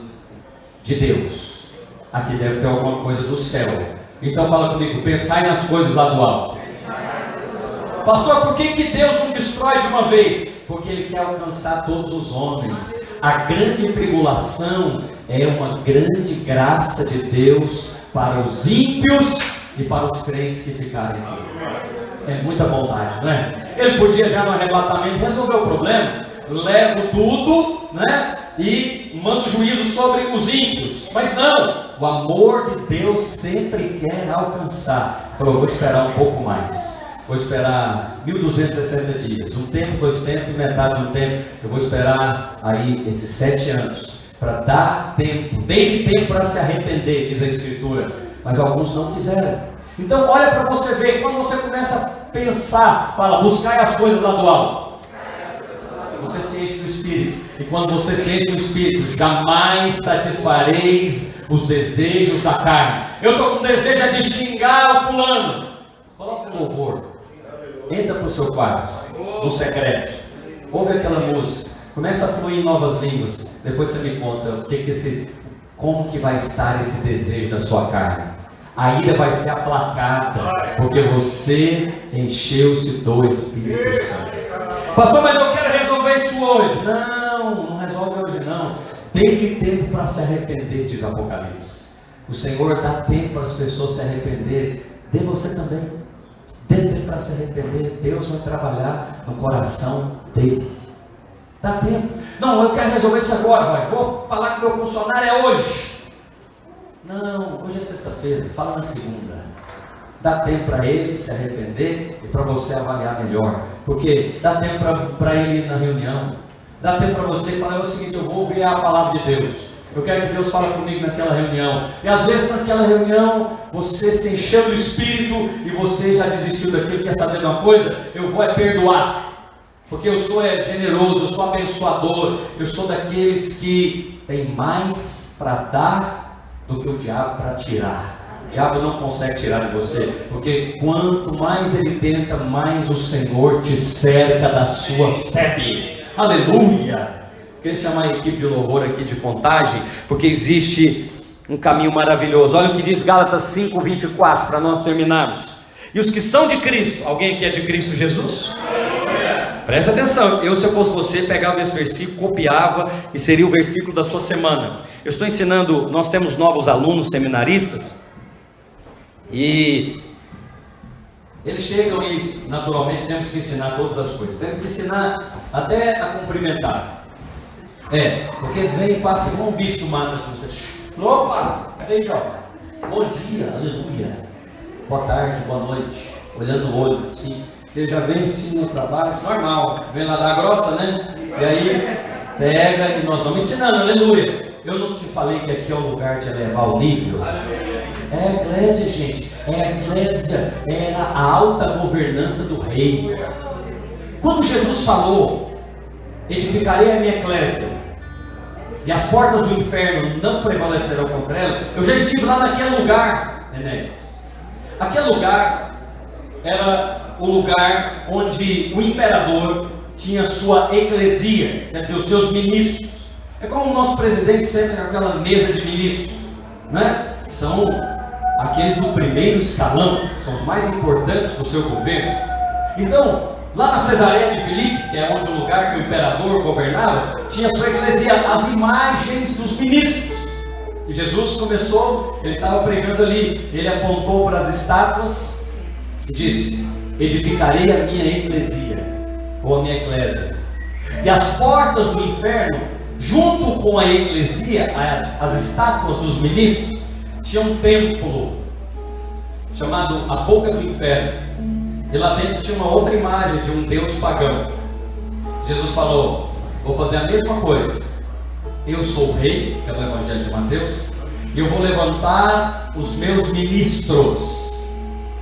A: de Deus, aqui deve ter alguma coisa do céu. Então fala comigo, pensai nas coisas lá do alto. Pastor, por que Deus não destrói de uma vez? Porque Ele quer alcançar todos os homens. A grande tribulação é uma grande graça de Deus para os ímpios e para os crentes que ficarem aqui. É muita bondade, não é? Ele podia já no arrebatamento resolver o problema. Levo tudo, né? E mando juízo sobre os ímpios. Mas não, o amor de Deus sempre quer alcançar. Falou, vou esperar um pouco mais. Vou esperar 1260 dias, um tempo, 2 tempos, metade de um tempo. Eu vou esperar aí esses 7 anos, para dar tempo, dei tempo para se arrepender, diz a Escritura. Mas alguns não quiseram. Então olha para você ver, quando você começa a pensar, fala, buscai as coisas lá do alto. Você se enche do Espírito. E quando você se enche do Espírito, jamais satisfareis os desejos da carne. Eu estou com desejo de xingar o fulano. Coloca o louvor. Entra para o seu quarto, no secreto. ouve aquela música, começa a fluir em novas línguas, depois você me conta como que vai estar esse desejo da sua carne. A ira vai ser aplacada, porque você encheu-se do Espírito Santo. Pastor, mas eu quero resolver isso hoje. Não resolve hoje não. Dê-lhe tempo para se arrepender, diz Apocalipse. O Senhor dá tempo para as pessoas se arrepender. Dê você também. Dê tempo para se arrepender. Deus vai trabalhar no coração dele. Dá tempo. Não, eu quero resolver isso agora, mas vou falar que meu funcionário é hoje. Não, hoje é sexta-feira, fala na segunda. Dá tempo para ele se arrepender e para você avaliar melhor. Porque dá tempo para ele ir na reunião. Dá tempo para você falar o seguinte: eu vou ouvir a palavra de Deus. Eu quero que Deus fale comigo naquela reunião. E às vezes naquela reunião você se encheu do Espírito e você já desistiu daquilo. Quer saber de uma coisa? Eu vou perdoar. Porque eu sou generoso, eu sou abençoador. Eu sou daqueles que tem mais para dar do que o diabo para tirar. O diabo não consegue tirar de você, porque quanto mais ele tenta, mais o Senhor te cerca da sua sede. Aleluia! Queria chamar a equipe de louvor aqui de Contagem, porque existe um caminho maravilhoso. Olha o que diz Gálatas 5:24, para nós terminarmos. E os que são de Cristo, alguém aqui é de Cristo Jesus? Presta atenção, se eu fosse você, pegava esse versículo, copiava e seria o versículo da sua semana. Eu estou ensinando, nós temos novos alunos seminaristas e eles chegam e naturalmente temos que ensinar todas as coisas. Temos que ensinar até a cumprimentar. Porque vem e passa igual um bicho do mato assim, você, opa, peraí, ó. Bom dia, aleluia, boa tarde, boa noite, olhando o olho assim. Ele já vem em cima para baixo, normal, vem lá da grota, né? E aí pega e nós vamos ensinando, aleluia. Eu não te falei que aqui é o lugar de elevar o nível? É a eclésia, gente. É a eclésia, era a alta governança do rei. Quando Jesus falou, edificarei a minha eclésia, e as portas do inferno não prevalecerão contra ela, eu já estive lá naquele lugar, Enéas. Aquele lugar era o lugar onde o imperador tinha sua eclesia, quer dizer, os seus ministros. É como o nosso presidente senta naquela mesa de ministros, né? São aqueles do primeiro escalão, são os mais importantes do seu governo. Então, lá na Cesareia de Filipe, que é onde o lugar que o imperador governava, tinha sua eclesia, as imagens dos ministros. E Jesus começou, ele estava pregando ali, ele apontou para as estátuas e disse: edificarei a minha eclesia, ou a minha eclésia, e as portas do inferno, junto com a eclesia, as estátuas dos ministros, tinha um templo chamado a boca do inferno, e lá dentro tinha uma outra imagem de um deus pagão. Jesus falou: vou fazer a mesma coisa, eu sou o rei, que é o evangelho de Mateus, e eu vou levantar os meus ministros,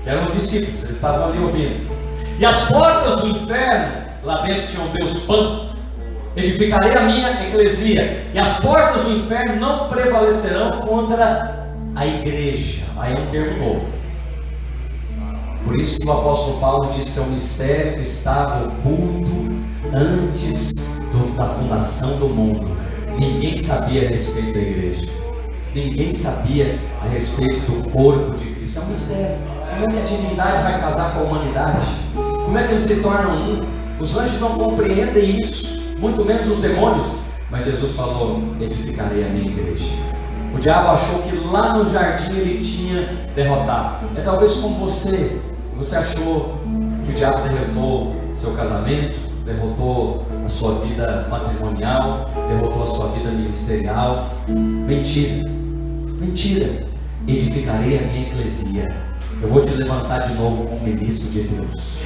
A: que eram os discípulos, eles estavam ali ouvindo. E as portas do inferno, lá dentro tinha o Deus Pan. Edificarei a minha eclesia, e as portas do inferno não prevalecerão contra a igreja. Aí é um termo novo. Por isso que o apóstolo Paulo diz que é um mistério que estava oculto antes da fundação do mundo. Ninguém sabia a respeito da igreja. Ninguém sabia a respeito do corpo de Cristo. É um mistério. Como é que a divindade vai casar com a humanidade? Como é que eles se tornam um? Os anjos não compreendem isso, muito menos os demônios. Mas Jesus falou: edificarei a minha igreja. O diabo achou que lá no jardim ele tinha derrotado. É talvez como você achou que o diabo derrotou seu casamento, derrotou a sua vida matrimonial, derrotou a sua vida ministerial. Mentira, mentira. Edificarei a minha eclesia. Eu vou te levantar de novo como ministro de Deus.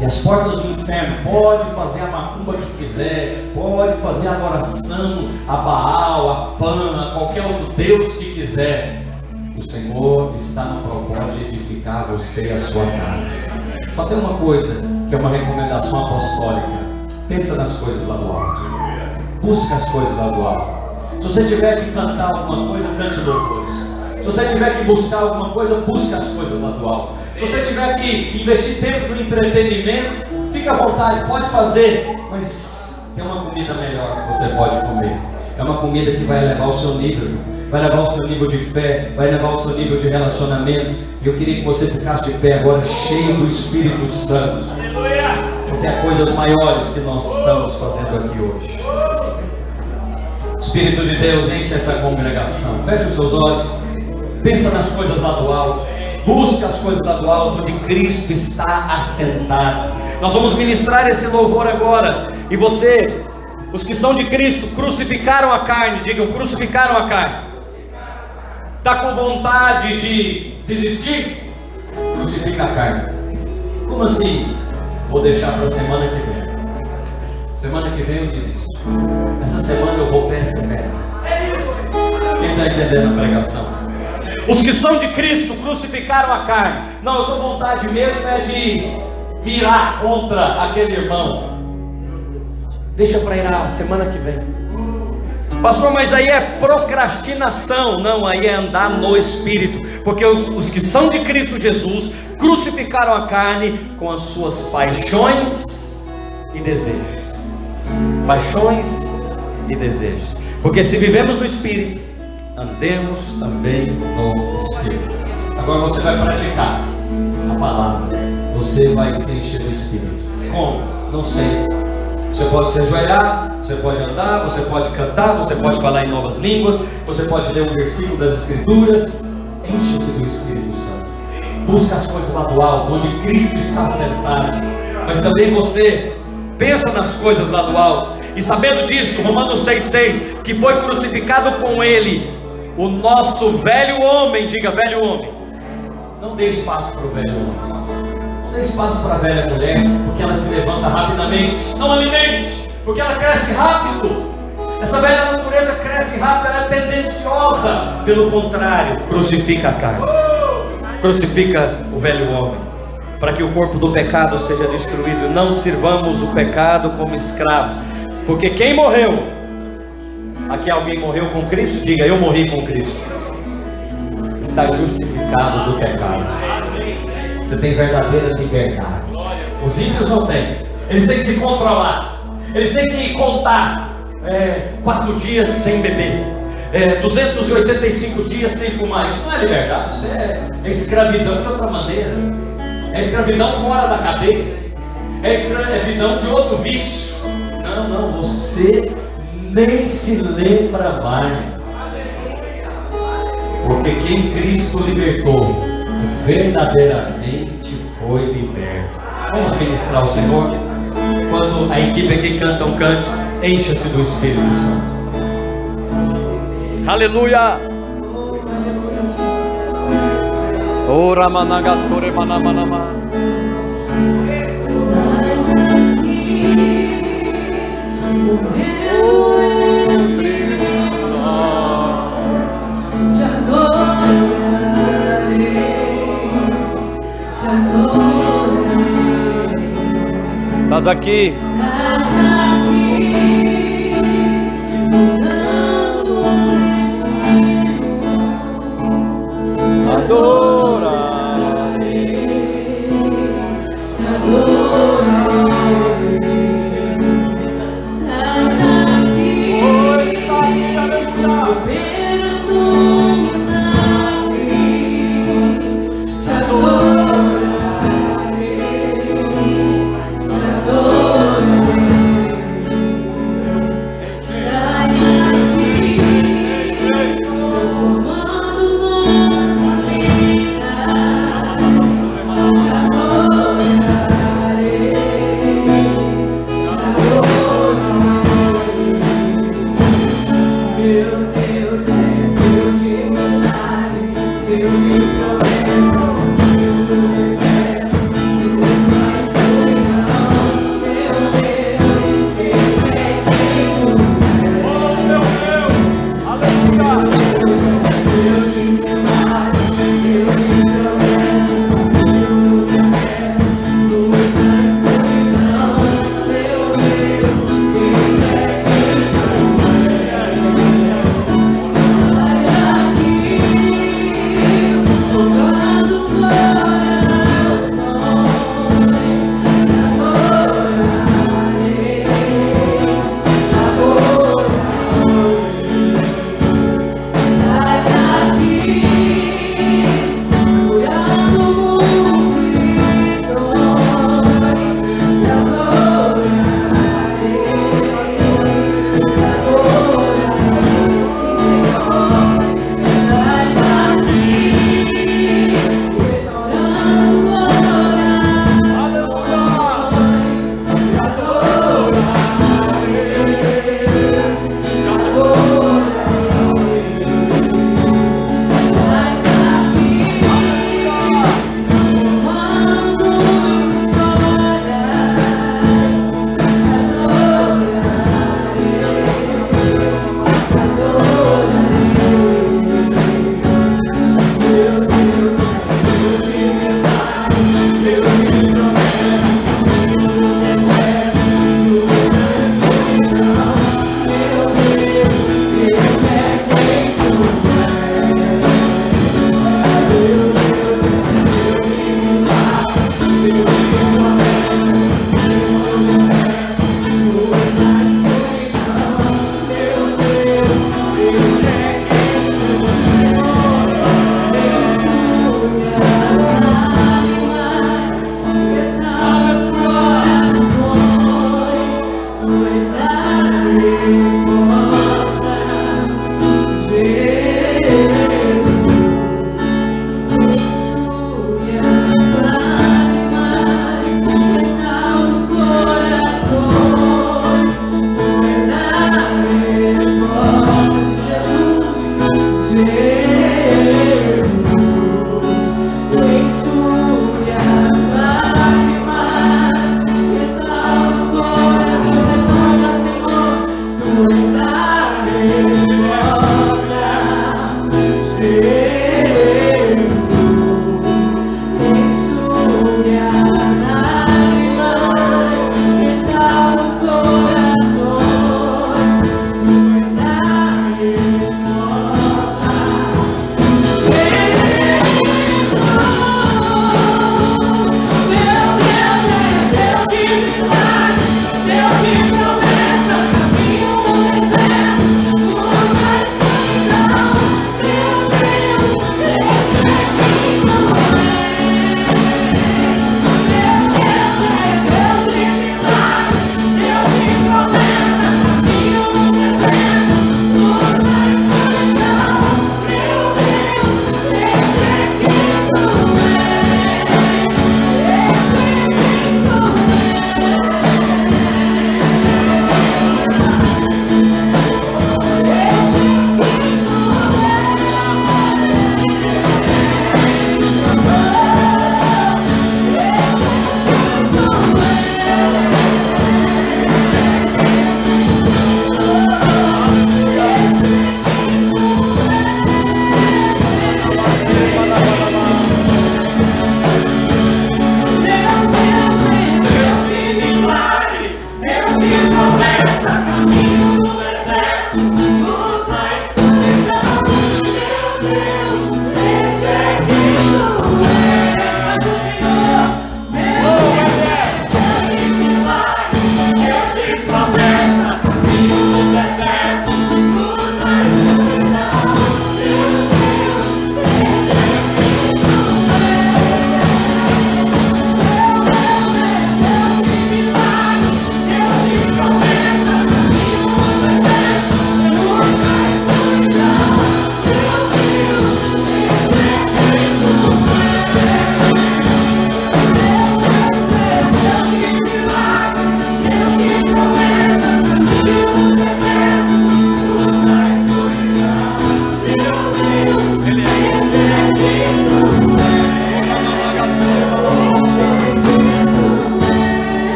A: E as portas do inferno, pode fazer a macumba que quiser, pode fazer a adoração a Baal, a Pan, a qualquer outro Deus que quiser. O Senhor está no propósito de edificar você e a sua casa. Só tem uma coisa que é uma recomendação apostólica: pensa nas coisas lá do alto. Busca as coisas lá do alto. Se você tiver que cantar alguma coisa, cante louvores. Se você tiver que buscar alguma coisa, busque as coisas lá do alto. Se você tiver que investir tempo no entretenimento, Fica à vontade, pode fazer, mas tem uma comida melhor que você pode comer. É uma comida que vai elevar o seu nível, vai levar o seu nível de fé, vai levar o seu nível de relacionamento. E eu queria que você ficasse de pé agora, cheio do Espírito Santo. Porque há coisas maiores que nós estamos fazendo aqui hoje. Espírito de Deus, enche essa congregação. Feche os seus olhos. Pensa nas coisas lá do alto. Busca as coisas lá do alto, onde Cristo está assentado. Nós vamos ministrar esse louvor agora. E você, os que são de Cristo, crucificaram a carne. Digam, crucificaram a carne. Está com vontade de desistir? Crucifica a carne. Como assim? Vou deixar para a semana que vem. Semana que vem eu desisto. Essa semana eu vou perseverar. Quem está entendendo a pregação? Os que são de Cristo crucificaram a carne. Não, eu estou com vontade mesmo é de mirar contra aquele irmão. Deixa para ir na semana que vem. Pastor, mas aí é procrastinação. Não, aí é andar no Espírito. Porque os que são de Cristo Jesus crucificaram a carne com as suas paixões e desejos. Paixões e desejos. Porque se vivemos no Espírito, andemos também no Espírito. Agora você vai praticar a palavra. Você vai se encher do Espírito. Como? Não sei. Você pode se ajoelhar, você pode andar, você pode cantar, você pode falar em novas línguas, você pode ler um versículo das Escrituras. Enche-se do Espírito Santo. Busca as coisas lá do alto, onde Cristo está sentado. Mas também você pensa nas coisas lá do alto. E sabendo disso, Romanos 6,6, que foi crucificado com Ele o nosso velho homem. Diga, velho homem. Não dê espaço para o velho homem. Não dê espaço para a velha mulher, porque ela se levanta rapidamente. Não alimente, porque ela cresce rápido. Essa velha natureza cresce rápido, ela é tendenciosa. Pelo contrário, crucifica a carne. Crucifica o velho homem, para que o corpo do pecado seja destruído. Não sirvamos o pecado como escravos. Porque quem morreu? Aqui alguém morreu com Cristo? Diga, eu morri com Cristo. Está justificado do pecado. Você tem verdadeira liberdade. Os ímpios não têm. Eles têm que se controlar. Eles têm que contar 4 dias sem beber, 285 dias sem fumar. Isso não é liberdade. Isso é escravidão de outra maneira. É escravidão fora da cadeia. É escravidão de outro vício. Não, você nem se lembra mais. Porque quem Cristo libertou, verdadeiramente foi liberto. Vamos ministrar o Senhor. Quando a equipe aqui canta um cante, encha-se do Espírito Santo. Aleluia. Ora managasore manamanama. Estás aqui.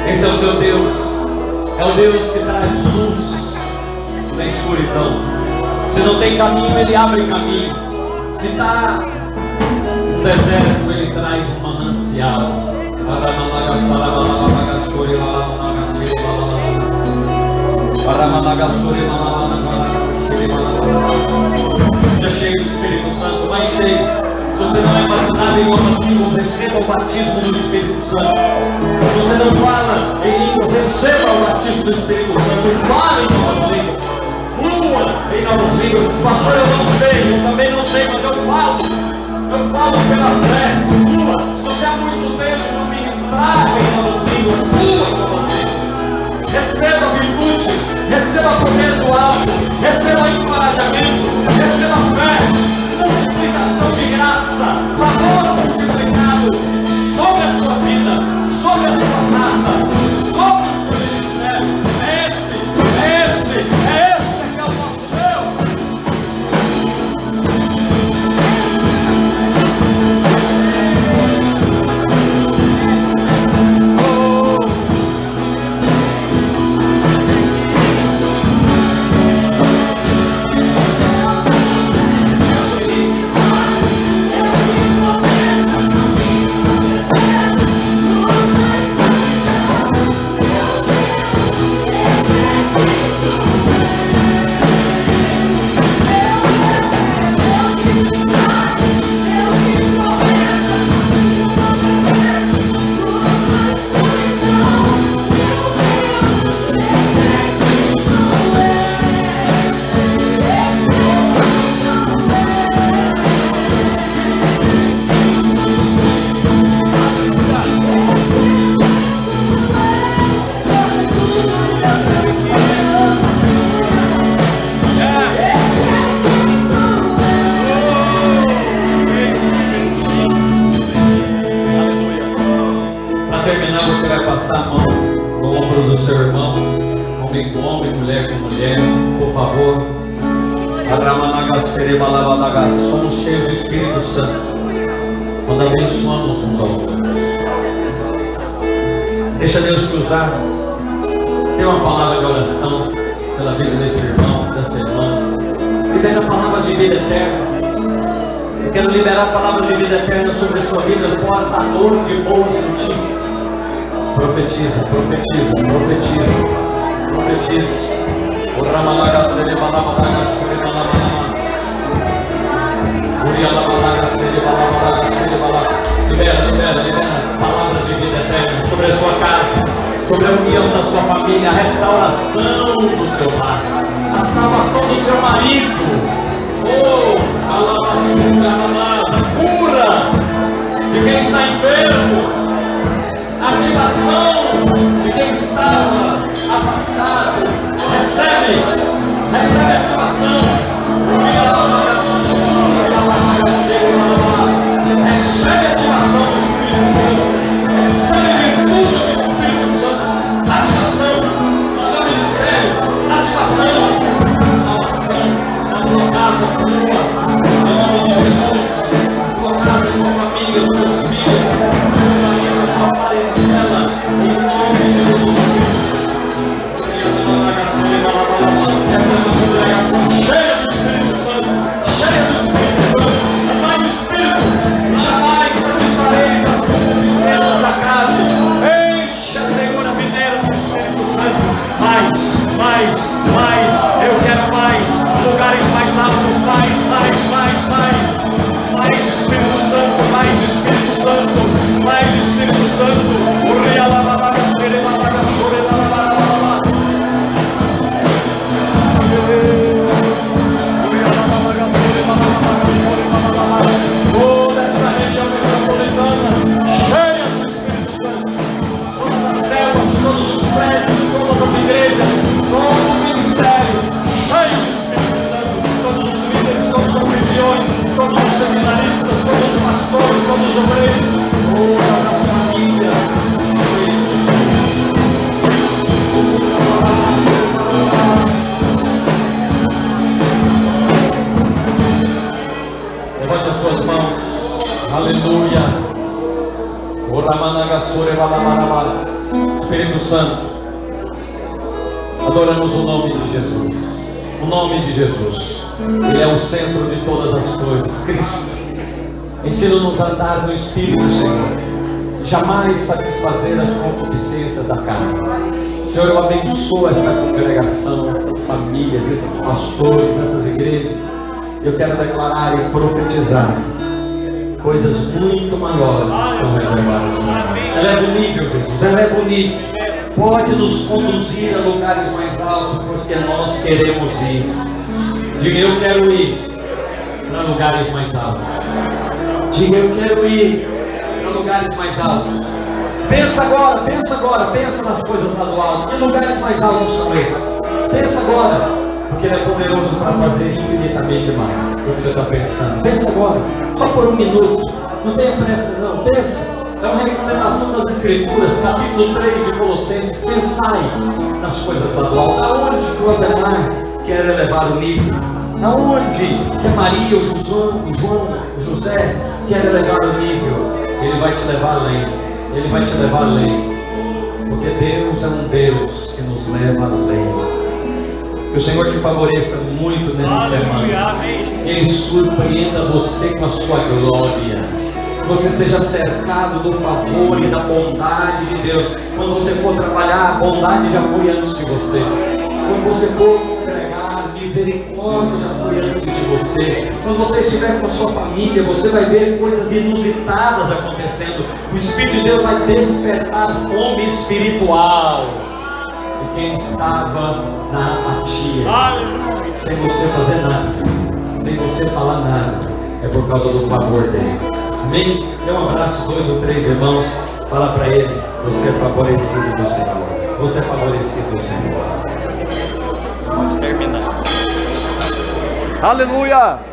A: Esse é o seu Deus. É o Deus que traz luz na escuridão. Se não tem caminho, Ele abre caminho. Se está no deserto, Ele traz um manancial. Seja cheio do Espírito Santo, mais cheio. Se você não é batizado em outras línguas, receba o batismo do Espírito Santo. Se você não fala em línguas, receba o batismo do Espírito Santo e fale em novas línguas. Flua em novas línguas. Pastor, eu não sei, eu também não sei, mas eu falo. Eu falo pela fé. Flua. Se você há muito tempo não ministrava em novas línguas, flua em novas línguas. Receba a virtude, receba poder do alto. por favor. Somos cheios do Espírito Santo quando abençoamos uns aos outros. Deixa Deus te usar. Tem uma palavra de oração pela vida deste irmão, desta irmã. Libera palavras de vida eterna. Eu quero liberar palavras de vida eterna sobre a sua vida, portador de boas notícias. Profetiza, profetiza, profetiza, profetiza. O Ramalaga Serebalabalaga Serebalabalaga. Urialabalaga Serebalabalaga Serebalabalaga. Libera, libera, libera palavras de vida eterna sobre a sua casa, sobre a união da sua família, a restauração do seu lar, a salvação do seu marido. Oh, a cura de quem está enfermo, a ativação de quem estava afastado. Recebe a ativação. Recebe a ativação do Espírito Santo. Recebe a virtude do Espírito Santo. Ativação do seu ministério. Ativação da salvação da tua casa, tua. Em nome de Jesus. Tua casa, tua família, os teus filhos, tua marido, tua parentela. Em nome de Jesus Cristo. Essa é uma congregação cheia do Espírito Santo. Cheia do Espírito Santo. Amai o Espírito. E jamais satisfareis as concupiscências da carne. Enche a segura videira do Espírito Santo. Mais, mais, mais. Eu quero mais. Lugares mais altos. Mais, mais, mais, mais. Mais Espírito Santo. Mais Espírito Santo. Mais Espírito Santo. Toda essa região metropolitana cheia do Espírito Santo. Todas as células, todos os prédios, todas as igrejas, todo o ministério cheio do Espírito Santo. Todos os líderes, todos os anfitriões, todos os seminaristas, todos os pastores, todos os obreiros, todas as famílias cheias. Levante as suas mãos. Aleluia. Espírito Santo, adoramos o nome de Jesus. O nome de Jesus. Ele é o centro de todas as coisas. Cristo. Ensina-nos a andar no Espírito, Senhor. Jamais satisfazer as concupiscências da carne. Senhor, eu abençoo esta congregação, essas famílias, esses pastores, essas igrejas. Eu quero declarar e profetizar coisas muito maiores estão reservadas para nós. Eleva o nível, Jesus, eleva o nível. Pode nos conduzir a lugares mais altos, porque nós queremos ir. Diga, eu quero ir para lugares mais altos. Diga, eu quero ir para lugares mais altos. Pensa agora, pensa nas coisas lá do alto. Que lugares mais altos são esses? Pensa agora. Porque Ele é poderoso para fazer infinitamente mais do que você está pensando. Pensa agora, só por um minuto. Não tenha pressa não, pensa. É uma recomendação das Escrituras, capítulo 3 de Colossenses. Pensai nas coisas lá do alto. Aonde que o Osemar quer elevar o nível? Aonde que a Maria, o José quer elevar o nível? Ele vai te levar além. Ele vai te levar além. Porque Deus é um Deus que nos leva além. Que o Senhor te favoreça muito nessa semana. Que Ele surpreenda você com a sua glória. Que você seja cercado do favor e da bondade de Deus. Quando você for trabalhar, a bondade já foi antes de você. Quando você for congregar, misericórdia já foi antes de você. Quando você estiver com a sua família, você vai ver coisas inusitadas acontecendo. O Espírito de Deus vai despertar fome espiritual. Quem estava na apatia, sem você fazer nada, sem você falar nada, é por causa do favor dele. Amém? Dê um abraço, 2 ou 3 irmãos. Fala para ele: você é favorecido do Senhor. Você é favorecido do Senhor. Pode terminar. Aleluia!